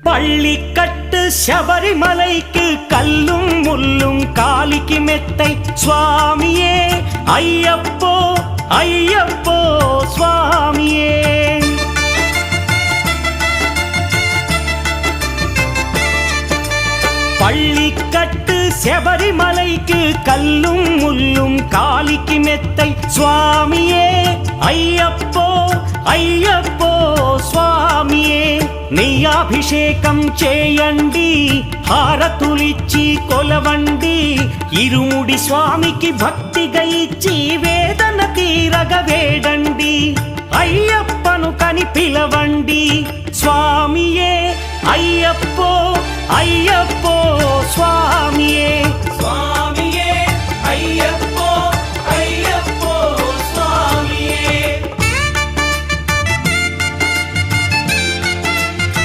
பள்ளிக்கட்டு சபரிமலைக்கு கல்லும் முள்ளும் காலிக்கு மெத்தை சுவாமியே ஐயப்போ ஐயப்போ சுவாமியே. பள்ளிக்கட்டு சபரிமலைக்கு கல்லும் முள்ளும் காலிக்கு மெத்தை சுவாமியே ஐயப்போ ஐயப்போ స్వామియే నెయ్యాభిషేకం చేయండి హారతులిచ్చి కొలవండి ఇరుముడి స్వామికి భక్తిగా ఇచ్చి వేదన తీరగ వేడండి అయ్యప్పను కని పిలవండి స్వామియే అయ్యప్పో అయ్యప్పో స్వామియే.